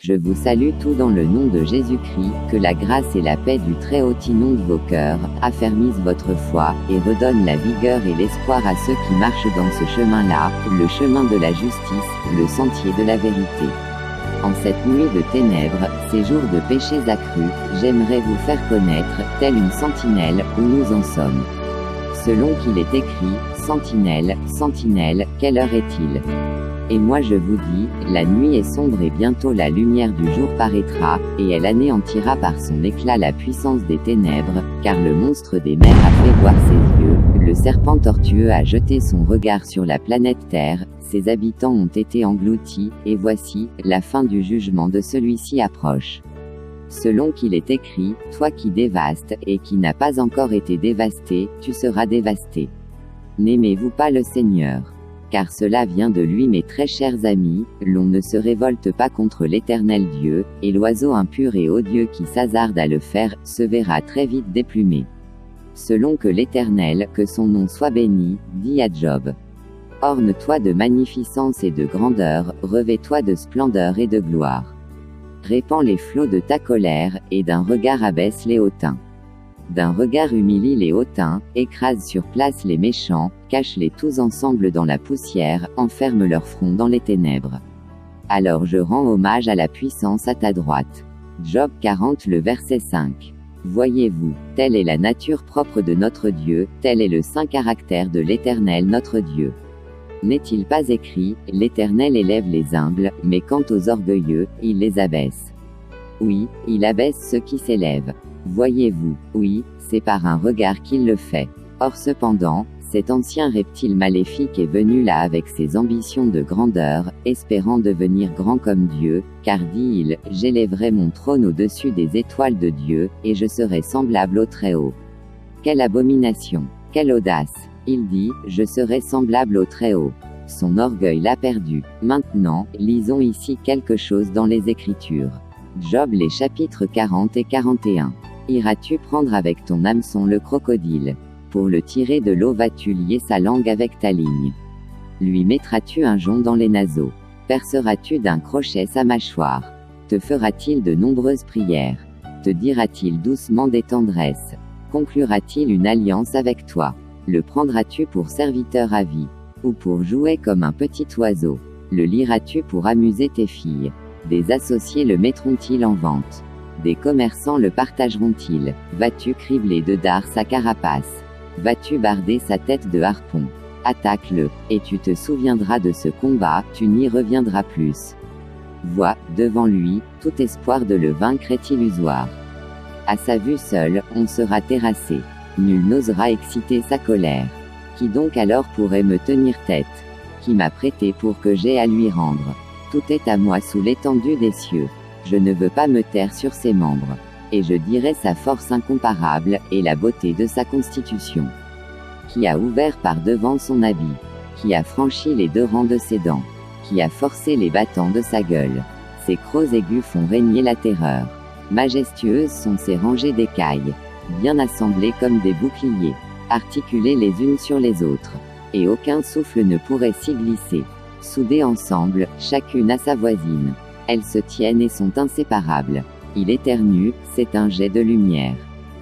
Je vous salue tous dans le nom de Jésus-Christ, que la grâce et la paix du Très-Haut inondent vos cœurs, affermissent votre foi, et redonnent la vigueur et l'espoir à ceux qui marchent dans ce chemin-là, le chemin de la justice, le sentier de la vérité. En cette nuit de ténèbres, ces jours de péchés accrus, j'aimerais vous faire connaître, telle une sentinelle, où nous en sommes. Selon qu'il est écrit, Sentinelle, sentinelle, quelle heure est-il? Et moi je vous dis, la nuit est sombre et bientôt la lumière du jour paraîtra, et elle anéantira par son éclat la puissance des ténèbres, car le monstre des mers a fait voir ses yeux, le serpent tortueux a jeté son regard sur la planète Terre, ses habitants ont été engloutis, et voici, la fin du jugement de celui-ci approche. Selon qu'il est écrit, toi qui dévastes, et qui n'as pas encore été dévasté, tu seras dévasté. N'aimez-vous pas le Seigneur? Car cela vient de lui mes très chers amis, l'on ne se révolte pas contre l'Éternel Dieu, et l'oiseau impur et odieux qui s'hasarde à le faire, se verra très vite déplumé. Selon que l'Éternel, que son nom soit béni, dit à Job. Orne-toi de magnificence et de grandeur, revêt-toi de splendeur et de gloire. Répands les flots de ta colère, et d'un regard abaisse les hautains. D'un regard humilie les hautains, écrase sur place les méchants, cache-les tous ensemble dans la poussière, enferme leur front dans les ténèbres. Alors je rends hommage à la puissance à ta droite. Job 40 le verset 5. Voyez-vous, telle est la nature propre de notre Dieu, tel est le saint caractère de l'Éternel notre Dieu. N'est-il pas écrit, l'Éternel élève les humbles, mais quant aux orgueilleux, il les abaisse. Oui, il abaisse ceux qui s'élèvent. Voyez-vous, oui, c'est par un regard qu'il le fait. Or cependant, cet ancien reptile maléfique est venu là avec ses ambitions de grandeur, espérant devenir grand comme Dieu, car dit-il, j'élèverai mon trône au-dessus des étoiles de Dieu, et je serai semblable au Très-Haut. Quelle abomination! Quelle audace! Il dit, je serai semblable au Très-Haut. Son orgueil l'a perdu. Maintenant, lisons ici quelque chose dans les Écritures. Job les chapitres 40 et 41. Iras-tu prendre avec ton hameçon le crocodile? Pour le tirer de l'eau vas-tu lier sa langue avec ta ligne? Lui mettras-tu un jonc dans les naseaux? Perceras-tu d'un crochet sa mâchoire? Te fera-t-il de nombreuses prières? Te dira-t-il doucement des tendresses? Conclura-t-il une alliance avec toi? Le prendras-tu pour serviteur à vie? Ou pour jouer comme un petit oiseau? Le liras-tu pour amuser tes filles? Des associés le mettront-ils en vente? Des commerçants le partageront-ils? Vas-tu cribler de dards sa carapace? Vas-tu barder sa tête de harpon? Attaque-le, et tu te souviendras de ce combat, tu n'y reviendras plus. Vois, devant lui, tout espoir de le vaincre est illusoire. À sa vue seule, on sera terrassé. Nul n'osera exciter sa colère. Qui donc alors pourrait me tenir tête? Qui m'a prêté pour que j'aie à lui rendre? Tout est à moi sous l'étendue des cieux. Je ne veux pas me taire sur ses membres. Et je dirai sa force incomparable, et la beauté de sa constitution. Qui a ouvert par devant son habit? Qui a franchi les deux rangs de ses dents? Qui a forcé les battants de sa gueule? Ses crocs aigus font régner la terreur. Majestueuses sont ses rangées d'écailles. Bien assemblées comme des boucliers. Articulées les unes sur les autres. Et aucun souffle ne pourrait s'y glisser. Soudées ensemble, chacune à sa voisine. Elles se tiennent et sont inséparables. Il éternue, c'est un jet de lumière.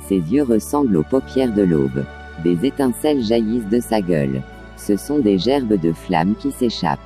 Ses yeux ressemblent aux paupières de l'aube. Des étincelles jaillissent de sa gueule. Ce sont des gerbes de flammes qui s'échappent.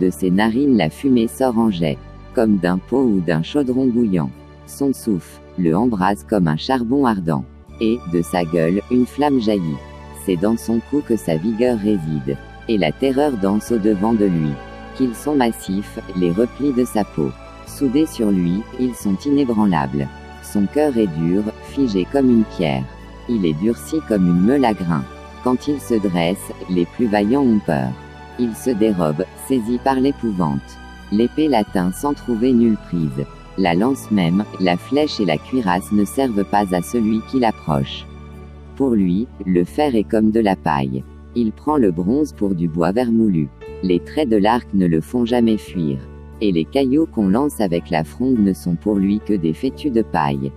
De ses narines la fumée sort en jet, comme d'un pot ou d'un chaudron bouillant. Son souffle le embrase comme un charbon ardent. Et, de sa gueule, une flamme jaillit. C'est dans son cou que sa vigueur réside. Et la terreur danse au-devant de lui. Qu'ils sont massifs, les replis de sa peau. Soudés sur lui, ils sont inébranlables. Son cœur est dur, figé comme une pierre. Il est durci comme une meule à grains. Quand il se dresse, les plus vaillants ont peur. Il se dérobe, saisi par l'épouvante. L'épée l'atteint sans trouver nulle prise. La lance même, la flèche et la cuirasse ne servent pas à celui qui l'approche. Pour lui, le fer est comme de la paille. Il prend le bronze pour du bois vermoulu. Les traits de l'arc ne le font jamais fuir. Et les cailloux qu'on lance avec la fronde ne sont pour lui que des fétus de paille.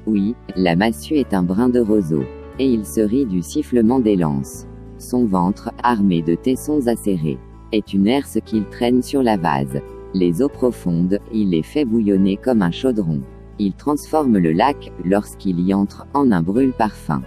Oui, la massue est un brin de roseau. Et il se rit du sifflement des lances. Son ventre, armé de tessons acérés, est une herse qu'il traîne sur la vase. Les eaux profondes, il les fait bouillonner comme un chaudron. Il transforme le lac, lorsqu'il y entre, en un brûle-parfum.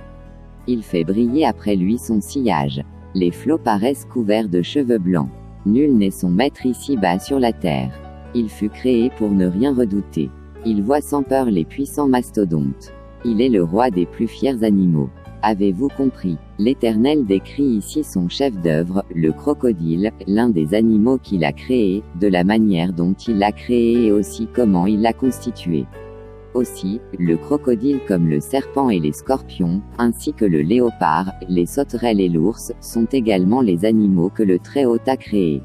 Il fait briller après lui son sillage. Les flots paraissent couverts de cheveux blancs. Nul n'est son maître ici-bas sur la terre. Il fut créé pour ne rien redouter. Il voit sans peur les puissants mastodontes. Il est le roi des plus fiers animaux. Avez-vous compris? L'Éternel décrit ici son chef-d'œuvre, le crocodile, l'un des animaux qu'il a créé, de la manière dont il l'a créé et aussi comment il l'a constitué. Aussi, le crocodile comme le serpent et les scorpions, ainsi que le léopard, les sauterelles et l'ours, sont également les animaux que le Très-Haut a créés.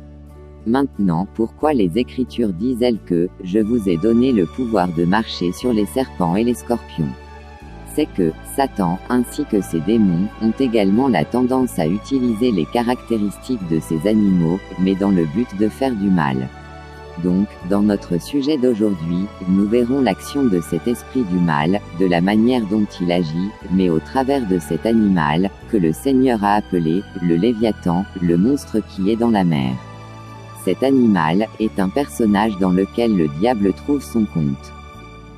Maintenant, pourquoi les Écritures disent-elles que « Je vous ai donné le pouvoir de marcher sur les serpents et les scorpions » ? C'est que, Satan, ainsi que ses démons, ont également la tendance à utiliser les caractéristiques de ces animaux, mais dans le but de faire du mal. Donc, dans notre sujet d'aujourd'hui, nous verrons l'action de cet esprit du mal, de la manière dont il agit, mais au travers de cet animal, que le Seigneur a appelé, le Léviathan, le monstre qui est dans la mer. Cet animal, est un personnage dans lequel le diable trouve son compte.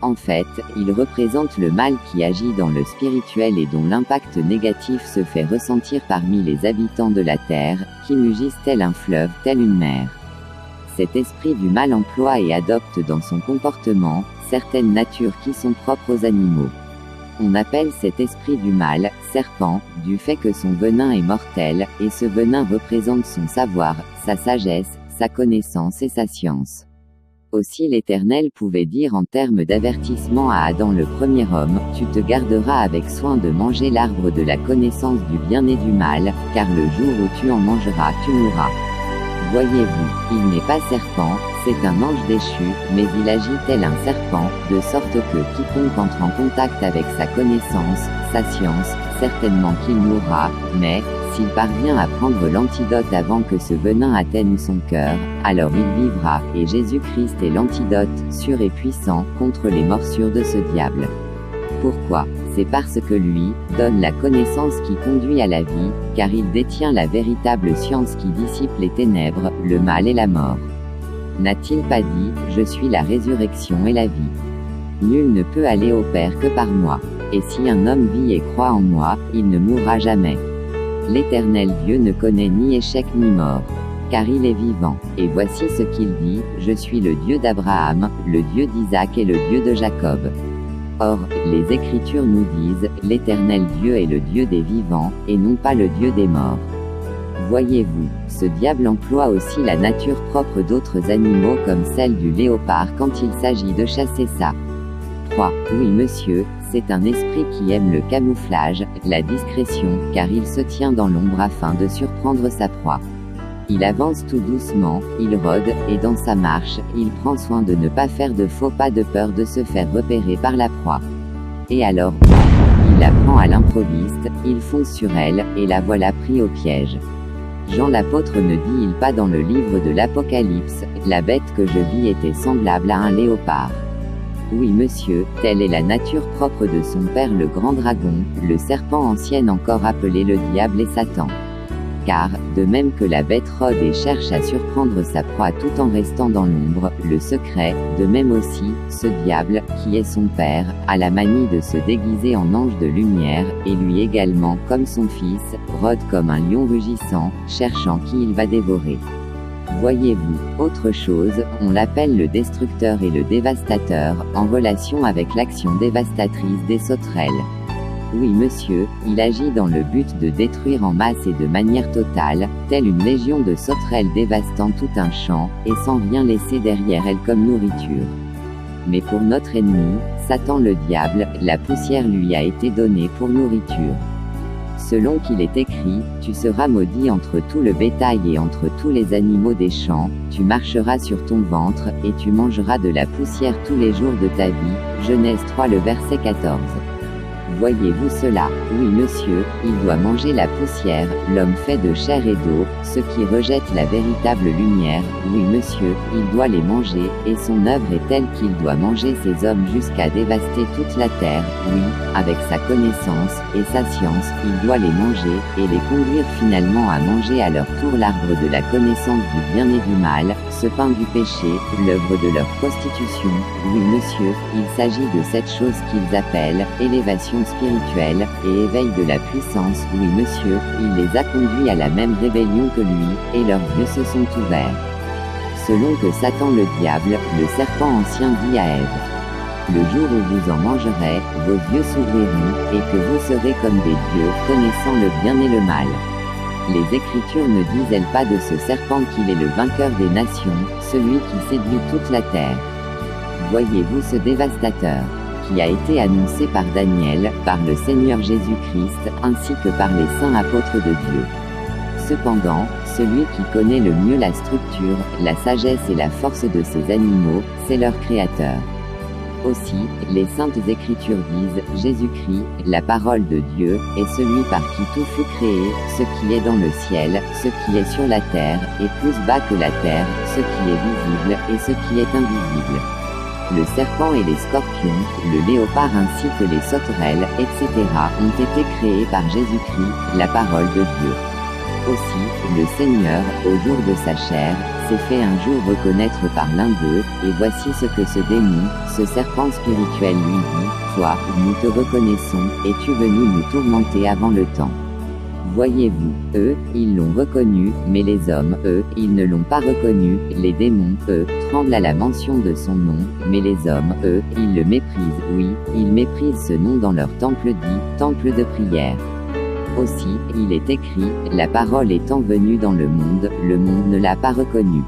En fait, il représente le mal qui agit dans le spirituel et dont l'impact négatif se fait ressentir parmi les habitants de la terre, qui mugissent tel un fleuve, tel une mer. Cet esprit du mal emploie et adopte dans son comportement, certaines natures qui sont propres aux animaux. On appelle cet esprit du mal, serpent, du fait que son venin est mortel, et ce venin représente son savoir, sa sagesse, sa connaissance et sa science. Aussi l'Éternel pouvait dire en termes d'avertissement à Adam le premier homme, « Tu te garderas avec soin de manger l'arbre de la connaissance du bien et du mal, car le jour où tu en mangeras tu mourras. » Voyez-vous, il n'est pas serpent, c'est un ange déchu, mais il agit tel un serpent, de sorte que quiconque entre en contact avec sa connaissance, sa science, certainement qu'il mourra, mais, s'il parvient à prendre l'antidote avant que ce venin atteigne son cœur, alors il vivra, et Jésus-Christ est l'antidote, sûr et puissant, contre les morsures de ce diable. Pourquoi? C'est parce que lui, donne la connaissance qui conduit à la vie, car il détient la véritable science qui dissipe les ténèbres, le mal et la mort. N'a-t-il pas dit, « Je suis la résurrection et la vie. Nul ne peut aller au Père que par moi. Et si un homme vit et croit en moi, il ne mourra jamais. » L'Éternel Dieu ne connaît ni échec ni mort. Car il est vivant. Et voici ce qu'il dit, « Je suis le Dieu d'Abraham, le Dieu d'Isaac et le Dieu de Jacob. » Or, les Écritures nous disent, l'Éternel Dieu est le Dieu des vivants, et non pas le Dieu des morts. Voyez-vous, ce diable emploie aussi la nature propre d'autres animaux comme celle du léopard quand il s'agit de chasser sa proie. Oui monsieur, c'est un esprit qui aime le camouflage, la discrétion, car il se tient dans l'ombre afin de surprendre sa proie. Il avance tout doucement, il rôde, et dans sa marche, il prend soin de ne pas faire de faux pas de peur de se faire repérer par la proie. Et alors, il la prend à l'improviste, il fonce sur elle, et la voilà pris au piège. Jean l'apôtre ne dit-il pas dans le livre de l'Apocalypse, « La bête que je vis était semblable à un léopard. » Oui monsieur, telle est la nature propre de son père le grand dragon, le serpent ancien encore appelé le diable et Satan. Car, de même que la bête rôde et cherche à surprendre sa proie tout en restant dans l'ombre, le secret, de même aussi, ce diable, qui est son père, a la manie de se déguiser en ange de lumière, et lui également, comme son fils, rôde comme un lion rugissant, cherchant qui il va dévorer. Voyez-vous, autre chose, on l'appelle le destructeur et le dévastateur, en relation avec l'action dévastatrice des sauterelles. Oui monsieur, il agit dans le but de détruire en masse et de manière totale, telle une légion de sauterelles dévastant tout un champ, et sans rien laisser derrière elle comme nourriture. Mais pour notre ennemi, Satan le diable, la poussière lui a été donnée pour nourriture. Selon qu'il est écrit, tu seras maudit entre tout le bétail et entre tous les animaux des champs, tu marcheras sur ton ventre, et tu mangeras de la poussière tous les jours de ta vie. Genèse 3 le verset 14. Voyez-vous cela? Oui monsieur, il doit manger la poussière, l'homme fait de chair et d'eau, ceux qui rejettent la véritable lumière, oui monsieur, il doit les manger, et son œuvre est telle qu'il doit manger ces hommes jusqu'à dévaster toute la terre, oui, avec sa connaissance, et sa science, il doit les manger, et les conduire finalement à manger alors entoure l'arbre de la connaissance du bien et du mal, ce pain du péché, l'œuvre de leur prostitution. Oui monsieur, il s'agit de cette chose qu'ils appellent élévation spirituelle et éveil de la puissance. Oui monsieur, il les a conduits à la même rébellion que lui, et leurs yeux se sont ouverts. Selon que Satan le diable, le serpent ancien dit à Ève: le jour où vous en mangerez, vos yeux s'ouvriront, et que vous serez comme des dieux, connaissant le bien et le mal. Les Écritures ne disent-elles pas de ce serpent qu'il est le vainqueur des nations, celui qui séduit toute la terre? Voyez-vous ce dévastateur, qui a été annoncé par Daniel, par le Seigneur Jésus-Christ, ainsi que par les saints apôtres de Dieu. Cependant, celui qui connaît le mieux la structure, la sagesse et la force de ces animaux, c'est leur Créateur. Aussi, les Saintes Écritures disent, Jésus-Christ, la parole de Dieu, est celui par qui tout fut créé, ce qui est dans le ciel, ce qui est sur la terre, et plus bas que la terre, ce qui est visible, et ce qui est invisible. Le serpent et les scorpions, le léopard ainsi que les sauterelles, etc. ont été créés par Jésus-Christ, la parole de Dieu. Aussi, le Seigneur, au jour de sa chair, s'est fait un jour reconnaître par l'un d'eux, et voici ce que ce démon, ce serpent spirituel lui dit, toi, nous te reconnaissons, es-tu venu nous tourmenter avant le temps? Voyez-vous, eux, ils l'ont reconnu, mais les hommes, eux, ils ne l'ont pas reconnu, les démons, eux, tremblent à la mention de son nom, mais les hommes, eux, ils le méprisent, oui, ils méprisent ce nom dans leur temple dit, temple de prière. Aussi, il est écrit, la parole étant venue dans le monde ne l'a pas reconnue.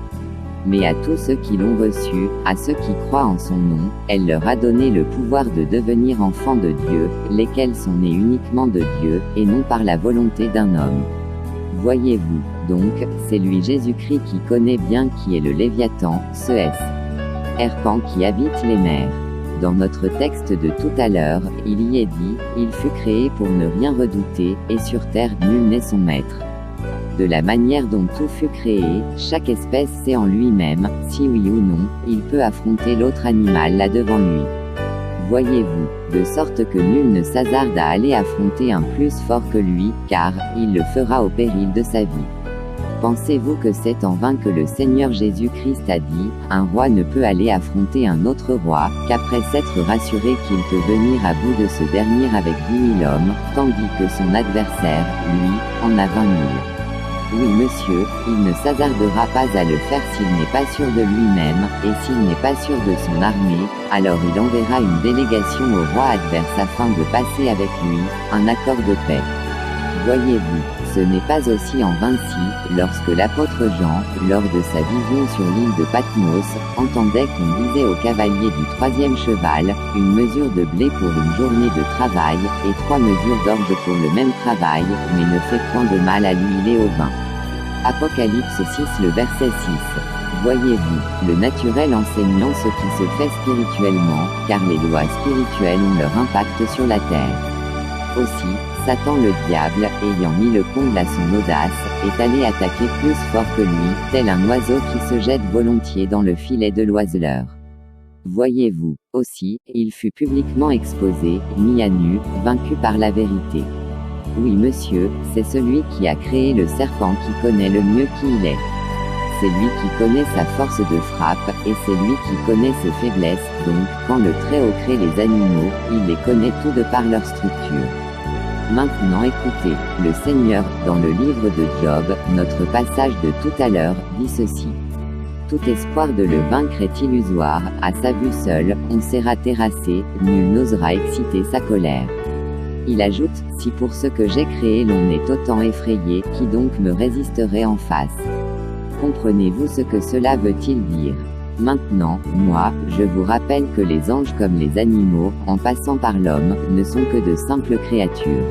Mais à tous ceux qui l'ont reçu, à ceux qui croient en son nom, elle leur a donné le pouvoir de devenir enfants de Dieu, lesquels sont nés uniquement de Dieu, et non par la volonté d'un homme. Voyez-vous, donc, c'est lui Jésus-Christ qui connaît bien qui est le Léviathan, ce serpent qui habite les mers. Dans notre texte de tout à l'heure, il y est dit, il fut créé pour ne rien redouter, et sur terre nul n'est son maître. De la manière dont tout fut créé, chaque espèce sait en lui-même, si oui ou non, il peut affronter l'autre animal là devant lui. Voyez-vous, de sorte que nul ne s'hasarde à aller affronter un plus fort que lui, car, il le fera au péril de sa vie. Pensez-vous que c'est en vain que le Seigneur Jésus-Christ a dit, un roi ne peut aller affronter un autre roi, qu'après s'être rassuré qu'il peut venir à bout de ce dernier avec 10 000 hommes, tandis que son adversaire, lui, en a 20 000. Oui monsieur, il ne s'hasardera pas à le faire s'il n'est pas sûr de lui-même, et s'il n'est pas sûr de son armée, alors il enverra une délégation au roi adverse afin de passer avec lui, un accord de paix. Voyez-vous, ce n'est pas aussi en vain si, lorsque l'apôtre Jean, lors de sa vision sur l'île de Patmos, entendait qu'on disait au cavalier du 3e cheval, une mesure de blé pour une journée de travail, et 3 mesures d'orge pour le même travail, mais ne fait point de mal à l'huile et au vin. Apocalypse 6 le verset 6. Voyez-vous, le naturel enseignant ce qui se fait spirituellement, car les lois spirituelles ont leur impact sur la terre. Aussi, Satan le diable, ayant mis le comble à son audace, est allé attaquer plus fort que lui, tel un oiseau qui se jette volontiers dans le filet de l'oiseleur. Voyez-vous, aussi, il fut publiquement exposé, mis à nu, vaincu par la vérité. Oui monsieur, c'est celui qui a créé le serpent qui connaît le mieux qui il est. C'est lui qui connaît sa force de frappe, et c'est lui qui connaît ses faiblesses, donc, quand le Très-Haut crée les animaux, il les connaît tout de par leur structure. Maintenant écoutez, le Seigneur, dans le livre de Job, notre passage de tout à l'heure, dit ceci. Tout espoir de le vaincre est illusoire, à sa vue seule, on sera terrassé, nul n'osera exciter sa colère. Il ajoute, si pour ce que j'ai créé l'on est autant effrayé, qui donc me résisterait en face? Comprenez-vous ce que cela veut-il dire? Maintenant, moi, je vous rappelle que les anges comme les animaux, en passant par l'homme, ne sont que de simples créatures.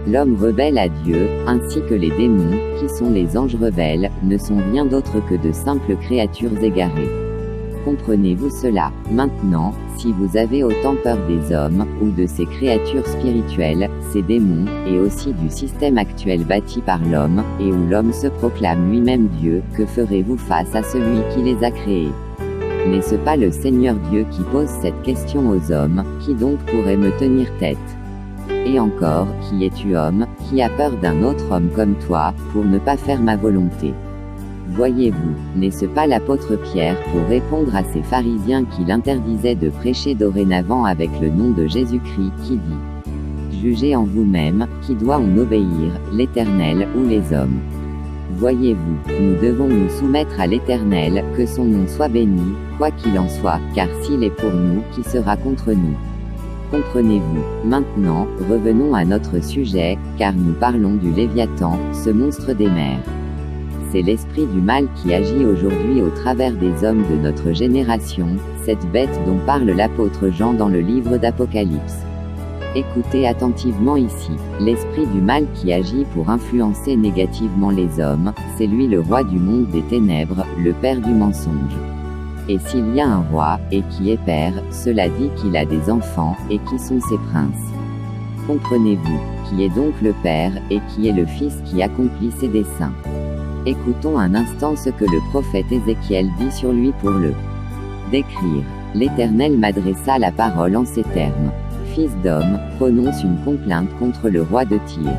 L'homme rebelle à Dieu, ainsi que les démons, qui sont les anges rebelles, ne sont rien d'autre que de simples créatures égarées. Comprenez-vous cela? Maintenant, si vous avez autant peur des hommes, ou de ces créatures spirituelles, ces démons, et aussi du système actuel bâti par l'homme, et où l'homme se proclame lui-même Dieu, que ferez-vous face à celui qui les a créés? N'est-ce pas le Seigneur Dieu qui pose cette question aux hommes, qui donc pourrait me tenir tête? Et encore, qui es-tu homme, qui a peur d'un autre homme comme toi, pour ne pas faire ma volonté? Voyez-vous, n'est-ce pas l'apôtre Pierre pour répondre à ces pharisiens qui l'interdisaient de prêcher dorénavant avec le nom de Jésus-Christ, qui dit: Jugez en vous-même, qui doit en obéir, l'Éternel ou les hommes? Voyez-vous, nous devons nous soumettre à l'Éternel, que son nom soit béni, quoi qu'il en soit, car s'il est pour nous, qui sera contre nous? Comprenez-vous? Maintenant, revenons à notre sujet, car nous parlons du Léviathan, ce monstre des mers. C'est l'esprit du mal qui agit aujourd'hui au travers des hommes de notre génération, cette bête dont parle l'apôtre Jean dans le livre d'Apocalypse. Écoutez attentivement ici, l'esprit du mal qui agit pour influencer négativement les hommes, c'est lui le roi du monde des ténèbres, le père du mensonge. Et s'il y a un roi, et qui est père, cela dit qu'il a des enfants, et qui sont ses princes. Comprenez-vous, qui est donc le père, et qui est le fils qui accomplit ses desseins? Écoutons un instant ce que le prophète Ézéchiel dit sur lui pour le décrire. L'Éternel m'adressa la parole en ces termes. Fils d'homme, prononce une complainte contre le roi de Tyr.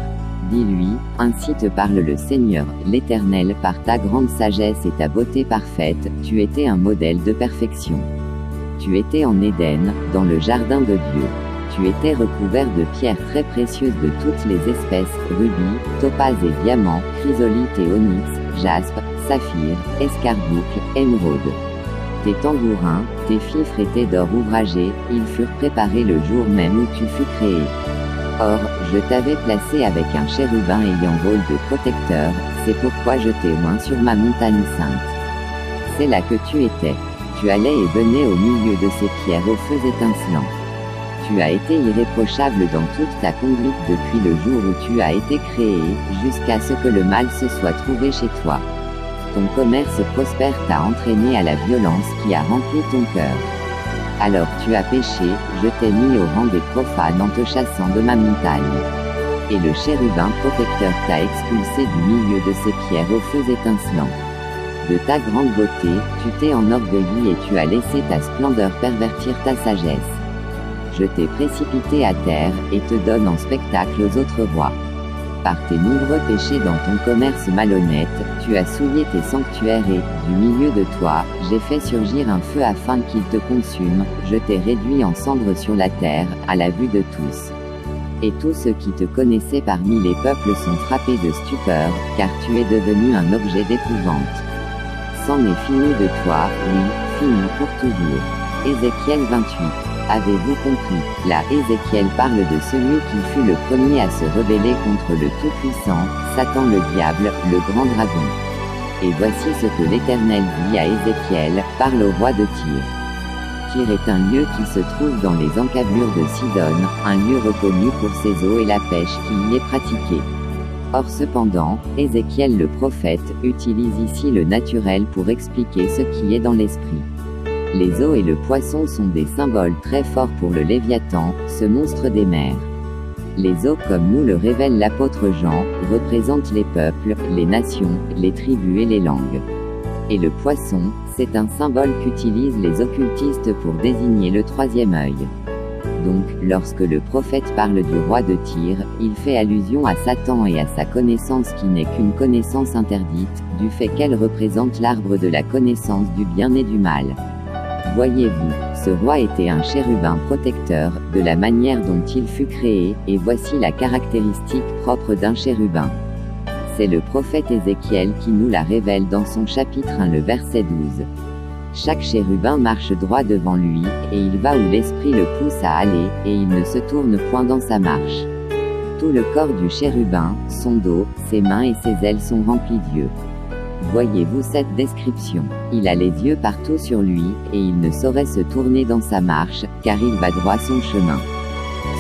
Dis-lui, ainsi te parle le Seigneur, l'Éternel, par ta grande sagesse et ta beauté parfaite, tu étais un modèle de perfection. Tu étais en Éden, dans le jardin de Dieu. Tu étais recouvert de pierres très précieuses de toutes les espèces, rubis, topaz et diamants, chrysolite et onyx, jaspe, saphir, escarboucle, émeraude. Tes tambourins, tes fifres étaient d'or ouvragé, ils furent préparés le jour même où tu fus créé. Or, je t'avais placé avec un chérubin ayant rôle de protecteur, c'est pourquoi je t'ai oint sur ma montagne sainte. C'est là que tu étais. Tu allais et venais au milieu de ces pierres aux feux étincelants. Tu as été irréprochable dans toute ta conduite depuis le jour où tu as été créé, jusqu'à ce que le mal se soit trouvé chez toi. Ton commerce prospère t'a entraîné à la violence qui a rempli ton cœur. Alors tu as péché, je t'ai mis au rang des profanes en te chassant de ma montagne. Et le chérubin protecteur t'a expulsé du milieu de ces pierres aux feux étincelants. De ta grande beauté, tu t'es enorgueilli et tu as laissé ta splendeur pervertir ta sagesse. Je t'ai précipité à terre, et te donne en spectacle aux autres rois. Par tes nombreux péchés dans ton commerce malhonnête, tu as souillé tes sanctuaires et, du milieu de toi, j'ai fait surgir un feu afin qu'il te consume, je t'ai réduit en cendres sur la terre, à la vue de tous. Et tous ceux qui te connaissaient parmi les peuples sont frappés de stupeur, car tu es devenu un objet d'épouvante. C'en est fini de toi, oui, fini pour toujours. Ézéchiel 28. Avez-vous compris? Là, Ézéchiel parle de celui qui fut le premier à se rebeller contre le Tout-Puissant, Satan le diable, le grand dragon. Et voici ce que l'Éternel dit à Ézéchiel, parle au roi de Tyr. Tyr est un lieu qui se trouve dans les encablures de Sidon, un lieu reconnu pour ses eaux et la pêche qui y est pratiquée. Or cependant, Ézéchiel le prophète utilise ici le naturel pour expliquer ce qui est dans l'esprit. Les eaux et le poisson sont des symboles très forts pour le Léviathan, ce monstre des mers. Les eaux, comme nous le révèle l'apôtre Jean, représentent les peuples, les nations, les tribus et les langues. Et le poisson, c'est un symbole qu'utilisent les occultistes pour désigner le troisième œil. Donc, lorsque le prophète parle du roi de Tyr, il fait allusion à Satan et à sa connaissance qui n'est qu'une connaissance interdite, du fait qu'elle représente l'arbre de la connaissance du bien et du mal. Voyez-vous, ce roi était un chérubin protecteur, de la manière dont il fut créé, et voici la caractéristique propre d'un chérubin. C'est le prophète Ézéchiel qui nous la révèle dans son chapitre 1 le verset 12. Chaque chérubin marche droit devant lui, et il va où l'esprit le pousse à aller, et il ne se tourne point dans sa marche. Tout le corps du chérubin, son dos, ses mains et ses ailes sont remplis d'yeux. Voyez-vous cette description? Il a les yeux partout sur lui, et il ne saurait se tourner dans sa marche, car il va droit son chemin.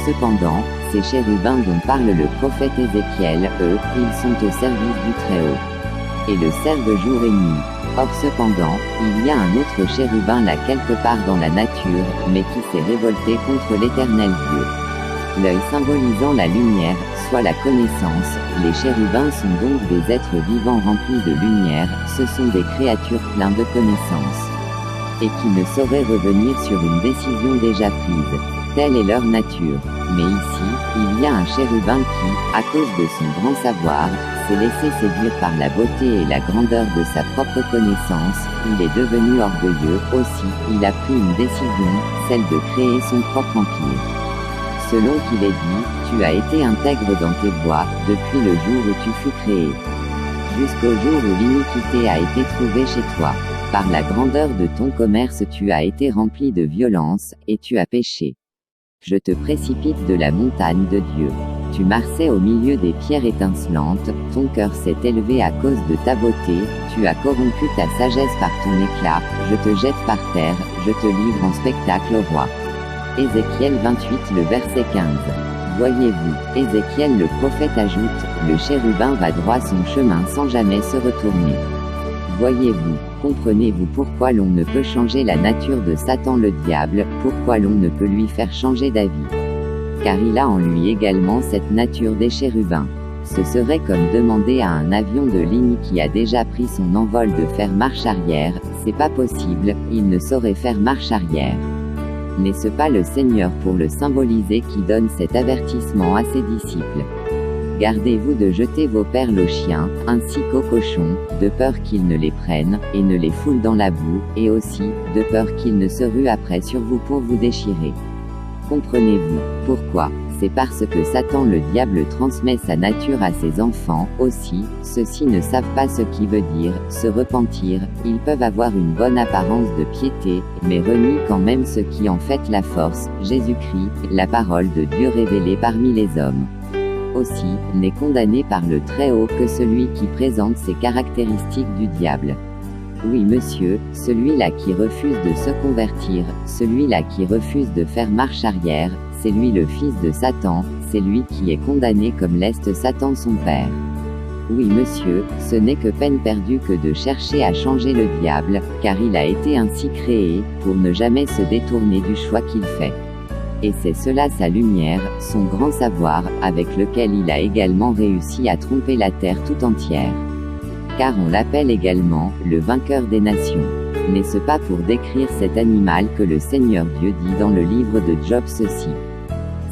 Cependant, ces chérubins dont parle le prophète Ézéchiel, eux, ils sont au service du Très-Haut. Et le servent jour et nuit. Or cependant, il y a un autre chérubin là quelque part dans la nature, mais qui s'est révolté contre l'Éternel Dieu. L'œil symbolisant la lumière, soit la connaissance, les chérubins sont donc des êtres vivants remplis de lumière, ce sont des créatures pleines de connaissances. Et qui ne sauraient revenir sur une décision déjà prise. Telle est leur nature. Mais ici, il y a un chérubin qui, à cause de son grand savoir, s'est laissé séduire par la beauté et la grandeur de sa propre connaissance, il est devenu orgueilleux, aussi, il a pris une décision, celle de créer son propre empire. Selon qu'il est dit, tu as été intègre dans tes voies, depuis le jour où tu fus créé. Jusqu'au jour où l'iniquité a été trouvée chez toi. Par la grandeur de ton commerce tu as été rempli de violence, et tu as péché. Je te précipite de la montagne de Dieu. Tu marchais au milieu des pierres étincelantes, ton cœur s'est élevé à cause de ta beauté, tu as corrompu ta sagesse par ton éclat, je te jette par terre, je te livre en spectacle au roi. Ézéchiel 28 le verset 15. Voyez-vous, Ézéchiel le prophète ajoute, le chérubin va droit son chemin sans jamais se retourner. Voyez-vous, comprenez-vous pourquoi l'on ne peut changer la nature de Satan le diable, pourquoi l'on ne peut lui faire changer d'avis? Car il a en lui également cette nature des chérubins. Ce serait comme demander à un avion de ligne qui a déjà pris son envol de faire marche arrière, c'est pas possible, il ne saurait faire marche arrière. N'est-ce pas le Seigneur pour le symboliser qui donne cet avertissement à ses disciples? Gardez-vous de jeter vos perles aux chiens, ainsi qu'aux cochons, de peur qu'ils ne les prennent, et ne les foulent dans la boue, et aussi, de peur qu'ils ne se ruent après sur vous pour vous déchirer. Comprenez-vous, pourquoi? C'est parce que Satan le diable transmet sa nature à ses enfants, aussi, ceux-ci ne savent pas ce qui veut dire, se repentir, ils peuvent avoir une bonne apparence de piété, mais renient quand même ce qui en fait la force, Jésus-Christ, la parole de Dieu révélée parmi les hommes. Aussi, n'est condamné par le Très-Haut que celui qui présente ces caractéristiques du diable. Oui monsieur, celui-là qui refuse de se convertir, celui-là qui refuse de faire marche arrière, c'est lui le fils de Satan, c'est lui qui est condamné comme l'est Satan son père. Oui monsieur, ce n'est que peine perdue que de chercher à changer le diable, car il a été ainsi créé, pour ne jamais se détourner du choix qu'il fait. Et c'est cela sa lumière, son grand savoir, avec lequel il a également réussi à tromper la terre tout entière. Car on l'appelle également, le vainqueur des nations. N'est-ce pas pour décrire cet animal que le Seigneur Dieu dit dans le livre de Job ceci?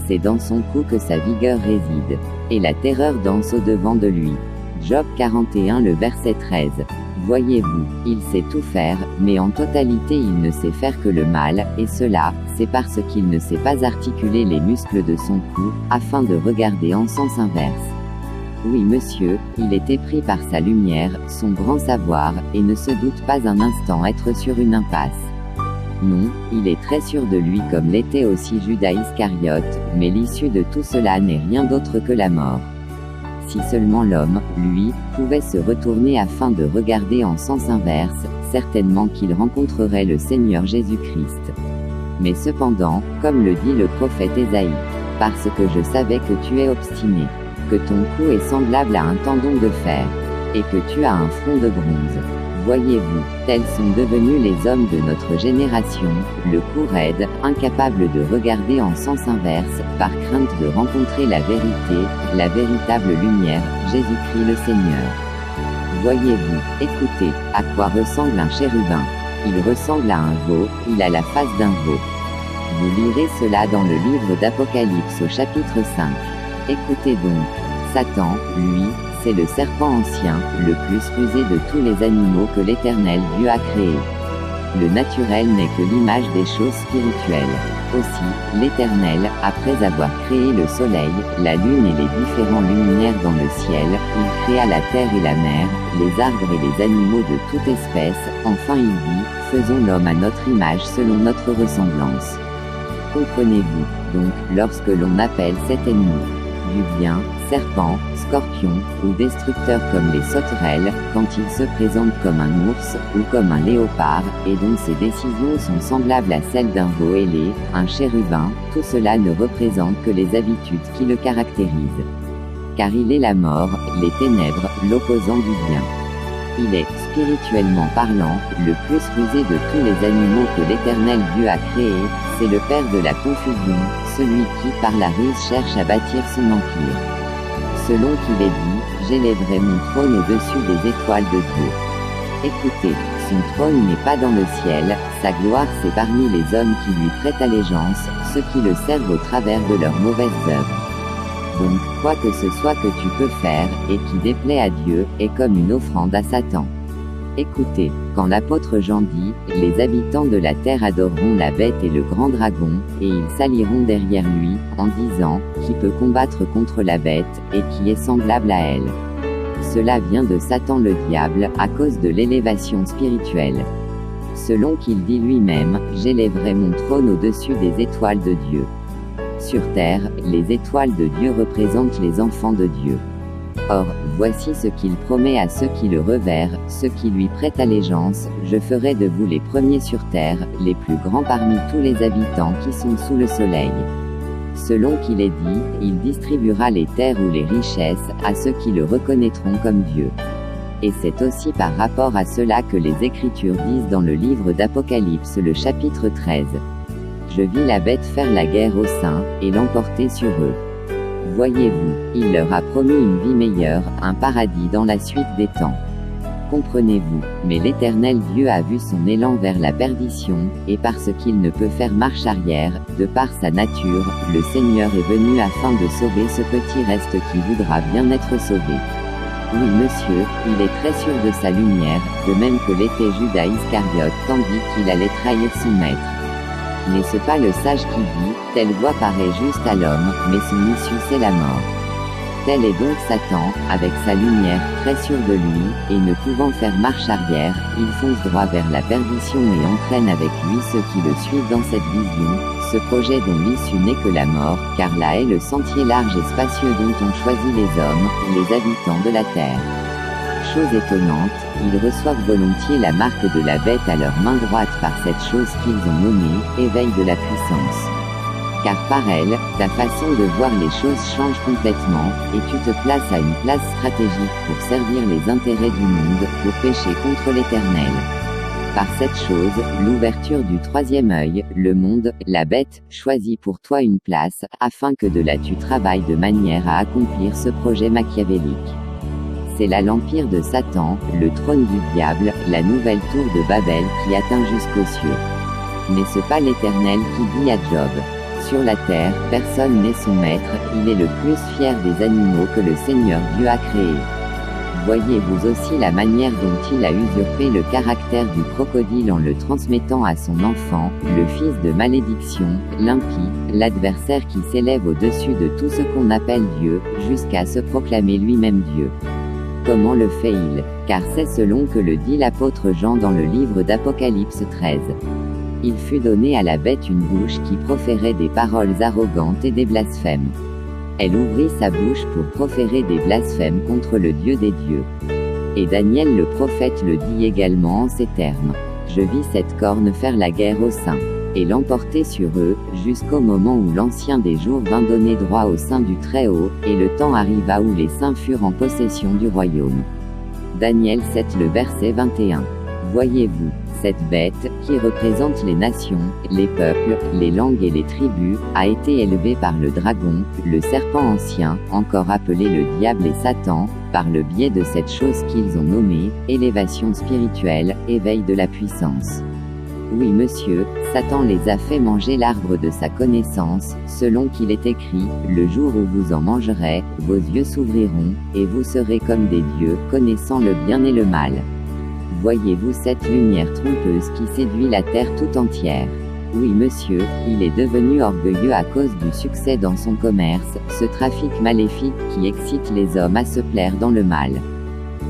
C'est dans son cou que sa vigueur réside. Et la terreur danse au-devant de lui. Job 41 le verset 13. Voyez-vous, il sait tout faire, mais en totalité il ne sait faire que le mal, et cela, c'est parce qu'il ne sait pas articuler les muscles de son cou, afin de regarder en sens inverse. Oui monsieur, il est épris par sa lumière, son grand savoir, et ne se doute pas un instant être sur une impasse. Non, il est très sûr de lui comme l'était aussi Judas Iscariote, mais l'issue de tout cela n'est rien d'autre que la mort. Si seulement l'homme, lui, pouvait se retourner afin de regarder en sens inverse, certainement qu'il rencontrerait le Seigneur Jésus-Christ. Mais cependant, comme le dit le prophète Ésaïe, parce que je savais que tu es obstiné, que ton cou est semblable à un tendon de fer, et que tu as un front de bronze. Voyez-vous, tels sont devenus les hommes de notre génération, le cou raide, incapables de regarder en sens inverse, par crainte de rencontrer la vérité, la véritable lumière, Jésus-Christ le Seigneur. Voyez-vous, écoutez, à quoi ressemble un chérubin? Il ressemble à un veau, il a la face d'un veau. Vous lirez cela dans le livre d'Apocalypse au chapitre 5. Écoutez donc, Satan, lui, c'est le serpent ancien, le plus rusé de tous les animaux que l'Éternel Dieu a créés. Le naturel n'est que l'image des choses spirituelles. Aussi, l'Éternel, après avoir créé le soleil, la lune et les différents luminaires dans le ciel, il créa la terre et la mer, les arbres et les animaux de toute espèce, enfin il dit, faisons l'homme à notre image selon notre ressemblance. Comprenez-vous, donc, lorsque l'on appelle cet ennemi du bien, serpent, scorpion, ou destructeur comme les sauterelles, quand il se présente comme un ours, ou comme un léopard, et dont ses décisions sont semblables à celles d'un veau ailé, un chérubin, tout cela ne représente que les habitudes qui le caractérisent. Car il est la mort, les ténèbres, l'opposant du bien. Il est, spirituellement parlant, le plus rusé de tous les animaux que l'Éternel Dieu a créés, c'est le père de la confusion, celui qui par la ruse cherche à bâtir son empire. Selon qu'il est dit, j'élèverai mon trône au-dessus des étoiles de Dieu. Écoutez, Son trône n'est pas dans le ciel, sa gloire c'est parmi les hommes qui lui prêtent allégeance, ceux qui le servent au travers de leurs mauvaises œuvres. Donc, quoi que ce soit que tu peux faire, et qui déplaît à Dieu, est comme une offrande à Satan. Écoutez, quand l'apôtre Jean dit, les habitants de la terre adoreront la bête et le grand dragon, et ils s'allieront derrière lui, en disant, qui peut combattre contre la bête, et qui est semblable à elle. Cela vient de Satan le diable, à cause de l'élévation spirituelle. Selon qu'il dit lui-même, j'élèverai mon trône au-dessus des étoiles de Dieu. Sur terre, les étoiles de Dieu représentent les enfants de Dieu. Or, voici ce qu'il promet à ceux qui le reverent, ceux qui lui prêtent allégeance, je ferai de vous les premiers sur terre, les plus grands parmi tous les habitants qui sont sous le soleil. Selon qu'il est dit, il distribuera les terres ou les richesses, à ceux qui le reconnaîtront comme Dieu. Et c'est aussi par rapport à cela que les Écritures disent dans le livre d'Apocalypse le chapitre 13. Je vis la bête faire la guerre aux saints, et l'emporter sur eux. Voyez-vous, il leur a promis une vie meilleure, un paradis dans la suite des temps. Comprenez-vous, mais l'Éternel Dieu a vu son élan vers la perdition, et parce qu'il ne peut faire marche arrière, de par sa nature, le Seigneur est venu afin de sauver ce petit reste qui voudra bien être sauvé. Oui monsieur, il est très sûr de sa lumière, de même que l'était Judas Iscariote tandis qu'il allait trahir son maître. N'est-ce pas le sage qui dit, telle voie paraît juste à l'homme, mais son issue c'est la mort. Tel est donc Satan, avec sa lumière, très sûr de lui, et ne pouvant faire marche arrière, il fonce droit vers la perdition et entraîne avec lui ceux qui le suivent dans cette vision, ce projet dont l'issue n'est que la mort, car là est le sentier large et spacieux dont ont choisi les hommes, les habitants de la terre. Chose étonnante, ils reçoivent volontiers la marque de la bête à leur main droite par cette chose qu'ils ont nommée, éveil de la puissance. Car par elle, ta façon de voir les choses change complètement, et tu te places à une place stratégique pour servir les intérêts du monde, pour pécher contre l'Éternel. Par cette chose, l'ouverture du troisième œil, le monde, la bête, choisit pour toi une place, afin que de là tu travailles de manière à accomplir ce projet machiavélique. C'est là l'empire de Satan, le trône du diable, la nouvelle tour de Babel qui atteint jusqu'aux cieux. N'est-ce pas l'Éternel qui dit à Job? Sur la terre, personne n'est son maître, il est le plus fier des animaux que le Seigneur Dieu a créés. Voyez-vous aussi la manière dont il a usurpé le caractère du crocodile en le transmettant à son enfant, le fils de malédiction, l'impie, l'adversaire qui s'élève au-dessus de tout ce qu'on appelle Dieu, jusqu'à se proclamer lui-même Dieu. Comment le fait-il? Car c'est selon que le dit l'apôtre Jean dans le livre d'Apocalypse 13. Il fut donné à la bête une bouche qui proférait des paroles arrogantes et des blasphèmes. Elle ouvrit sa bouche pour proférer des blasphèmes contre le Dieu des dieux. Et Daniel le prophète le dit également en ces termes. Je vis cette corne faire la guerre aux saints, et l'emporter sur eux, jusqu'au moment où l'Ancien des jours vint donner droit au sein du Très-Haut, et le temps arriva où les saints furent en possession du royaume. Daniel 7 le verset 21. Voyez-vous, cette bête, qui représente les nations, les peuples, les langues et les tribus, a été élevée par le dragon, le serpent ancien, encore appelé le diable et Satan, par le biais de cette chose qu'ils ont nommée, élévation spirituelle, éveil de la puissance. Oui monsieur, Satan les a fait manger l'arbre de sa connaissance, selon qu'il est écrit, le jour où vous en mangerez, vos yeux s'ouvriront, et vous serez comme des dieux, connaissant le bien et le mal. Voyez-vous cette lumière trompeuse qui séduit la terre tout entière? Oui monsieur, il est devenu orgueilleux à cause du succès dans son commerce, ce trafic maléfique qui excite les hommes à se plaire dans le mal.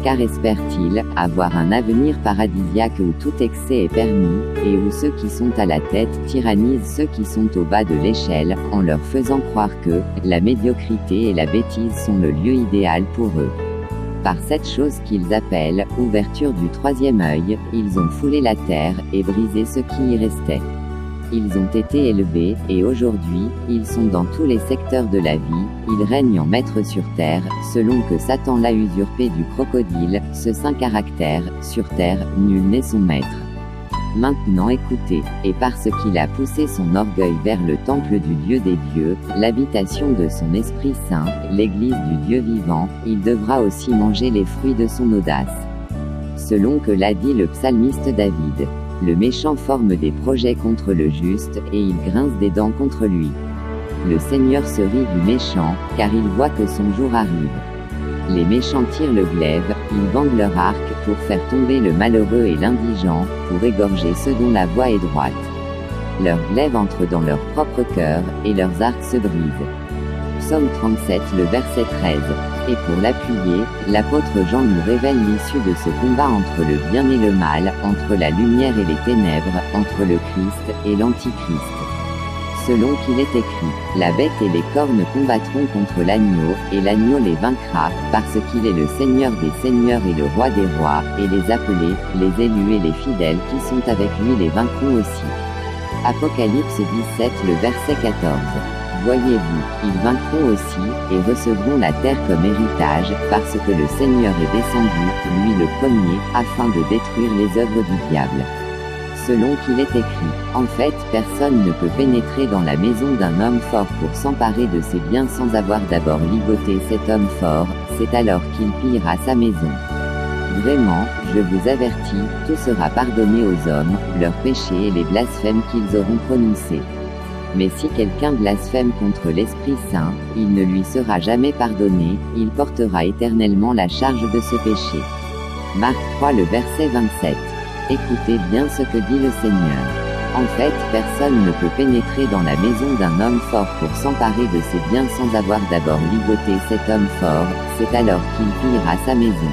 Car espère-t-il avoir un avenir paradisiaque où tout excès est permis, et où ceux qui sont à la tête tyrannisent ceux qui sont au bas de l'échelle, en leur faisant croire que la médiocrité et la bêtise sont le lieu idéal pour eux. Par cette chose qu'ils appellent « ouverture du troisième œil », ils ont foulé la terre, et brisé ce qui y restait. Ils ont été élevés, et aujourd'hui, ils sont dans tous les secteurs de la vie, ils règnent en maître sur terre, selon que Satan l'a usurpé du crocodile, ce saint caractère, sur terre, nul n'est son maître. Maintenant écoutez, et parce qu'il a poussé son orgueil vers le temple du Dieu des dieux, l'habitation de son Esprit Saint, l'église du Dieu vivant, il devra aussi manger les fruits de son audace. selon que l'a dit le psalmiste David. Le méchant forme des projets contre le juste, et il grince des dents contre lui. Le Seigneur se rit du méchant, car il voit que son jour arrive. Les méchants tirent le glaive, ils bandent leur arc, pour faire tomber le malheureux et l'indigent, pour égorger ceux dont la voie est droite. Leur glaive entre dans leur propre cœur, et leurs arcs se brisent. Psaume 37, le verset 13. Et pour l'appuyer, l'apôtre Jean nous révèle l'issue de ce combat entre le bien et le mal, entre la lumière et les ténèbres, entre le Christ et l'Antichrist. Selon qu'il est écrit, la bête et les cornes combattront contre l'agneau, et l'agneau les vaincra, parce qu'il est le Seigneur des seigneurs et le Roi des rois, et les appelés, les élus et les fidèles qui sont avec lui les vaincront aussi. Apocalypse 17, le verset 14. Voyez-vous, ils vaincront aussi, et recevront la terre comme héritage, parce que le Seigneur est descendu, lui le premier, afin de détruire les œuvres du diable. Selon qu'il est écrit, en fait, personne ne peut pénétrer dans la maison d'un homme fort pour s'emparer de ses biens sans avoir d'abord ligoté cet homme fort, c'est alors qu'il pillera sa maison. Vraiment, je vous avertis, tout sera pardonné aux hommes, leurs péchés et les blasphèmes qu'ils auront prononcés. Mais si quelqu'un blasphème contre l'Esprit Saint, il ne lui sera jamais pardonné, il portera éternellement la charge de ce péché. Marc 3, le verset 27. Écoutez bien ce que dit le Seigneur. En fait, personne ne peut pénétrer dans la maison d'un homme fort pour s'emparer de ses biens sans avoir d'abord ligoté cet homme fort, c'est alors qu'il pillera sa maison.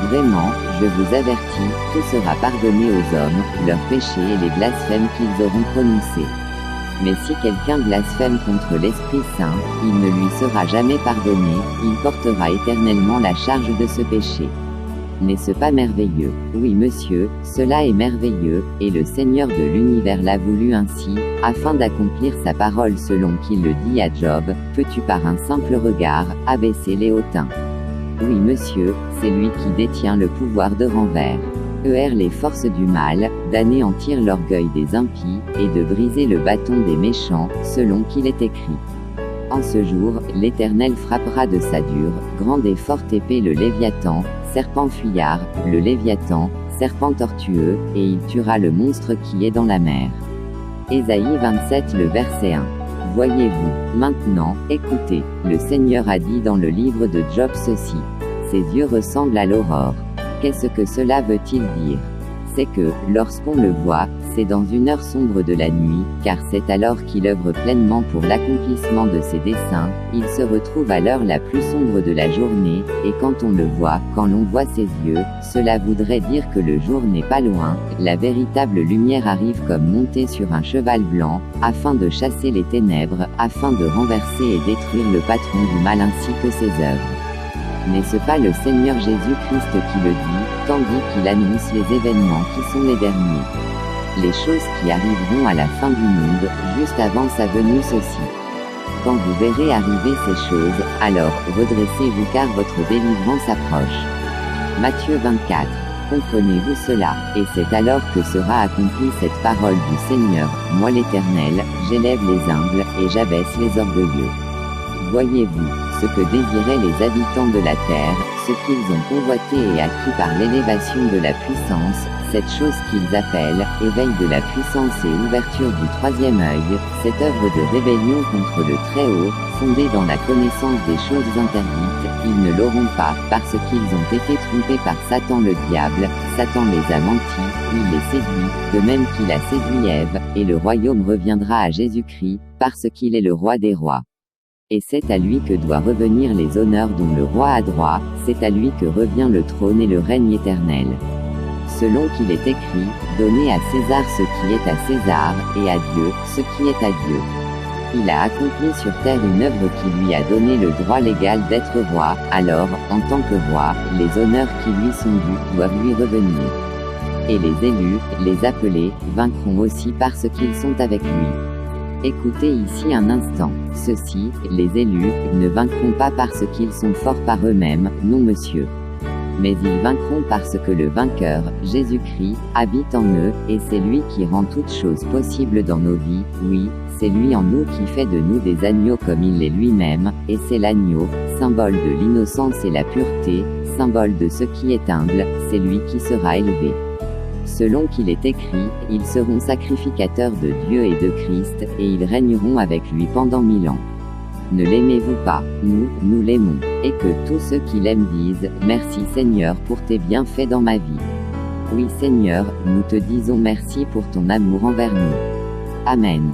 Vraiment, je vous avertis, tout sera pardonné aux hommes, leurs péchés et les blasphèmes qu'ils auront prononcés. Mais si quelqu'un blasphème contre l'Esprit Saint, il ne lui sera jamais pardonné, il portera éternellement la charge de ce péché. N'est-ce pas merveilleux? Oui monsieur, cela est merveilleux, et le Seigneur de l'univers l'a voulu ainsi, afin d'accomplir sa parole selon qu'il le dit à Job, peux-tu par un simple regard, abaisser les hautains? Oui monsieur, c'est lui qui détient le pouvoir de renvers. Les forces du mal, d'anéantir l'orgueil des impies, et de briser le bâton des méchants, selon qu'il est écrit. En ce jour, l'Éternel frappera de sa dure, grande et forte épée le Léviathan, serpent fuyard, le Léviathan, serpent tortueux, et il tuera le monstre qui est dans la mer. Ésaïe 27, le verset 1. Voyez-vous, maintenant, écoutez, le Seigneur a dit dans le livre de Job ceci. Ses yeux ressemblent à l'aurore. Qu'est-ce que cela veut-il dire? C'est que, lorsqu'on le voit, c'est dans une heure sombre de la nuit, car c'est alors qu'il œuvre pleinement pour l'accomplissement de ses desseins, il se retrouve à l'heure la plus sombre de la journée, et quand on le voit, quand l'on voit ses yeux, cela voudrait dire que le jour n'est pas loin, la véritable lumière arrive comme montée sur un cheval blanc, afin de chasser les ténèbres, afin de renverser et détruire le patron du mal ainsi que ses œuvres. N'est-ce pas le Seigneur Jésus-Christ qui le dit, tandis qu'il annonce les événements qui sont les derniers? Les choses qui arriveront à la fin du monde, juste avant sa venue ceci. Quand vous verrez arriver ces choses, alors, redressez-vous car votre délivrance approche. Matthieu 24. Comprenez-vous cela? Et c'est alors que sera accomplie cette parole du Seigneur, moi l'Éternel, j'élève les humbles, et j'abaisse les orgueilleux. Voyez-vous, ce que désiraient les habitants de la terre, ce qu'ils ont convoité et acquis par l'élévation de la puissance, cette chose qu'ils appellent « éveil de la puissance et ouverture du troisième œil », cette œuvre de rébellion contre le Très-Haut, fondée dans la connaissance des choses interdites, ils ne l'auront pas, parce qu'ils ont été trompés par Satan le diable, Satan les a mentis, il les séduit, de même qu'il a séduit Ève, et le royaume reviendra à Jésus-Christ, parce qu'il est le roi des rois. Et c'est à lui que doit revenir les honneurs dont le roi a droit, c'est à lui que revient le trône et le règne éternel. Selon qu'il est écrit, donnez à César ce qui est à César, et à Dieu, ce qui est à Dieu. Il a accompli sur terre une œuvre qui lui a donné le droit légal d'être roi, alors, en tant que roi, les honneurs qui lui sont dus, doivent lui revenir. Et les élus, les appelés, vaincront aussi parce qu'ils sont avec lui. Écoutez ici un instant, ceux-ci, les élus, ne vaincront pas parce qu'ils sont forts par eux-mêmes, non monsieur. Mais ils vaincront parce que le vainqueur, Jésus-Christ, habite en eux, et c'est lui qui rend toutes choses possibles dans nos vies, oui, c'est lui en nous qui fait de nous des agneaux comme il l'est lui-même, et c'est l'agneau, symbole de l'innocence et la pureté, symbole de ce qui est humble, c'est lui qui sera élevé. Selon qu'il est écrit, ils seront sacrificateurs de Dieu et de Christ, et ils régneront avec lui pendant 1000 ans. Ne l'aimez-vous pas? Nous l'aimons. Et que tous ceux qui l'aiment disent, merci Seigneur pour tes bienfaits dans ma vie. Oui Seigneur, nous te disons merci pour ton amour envers nous. Amen.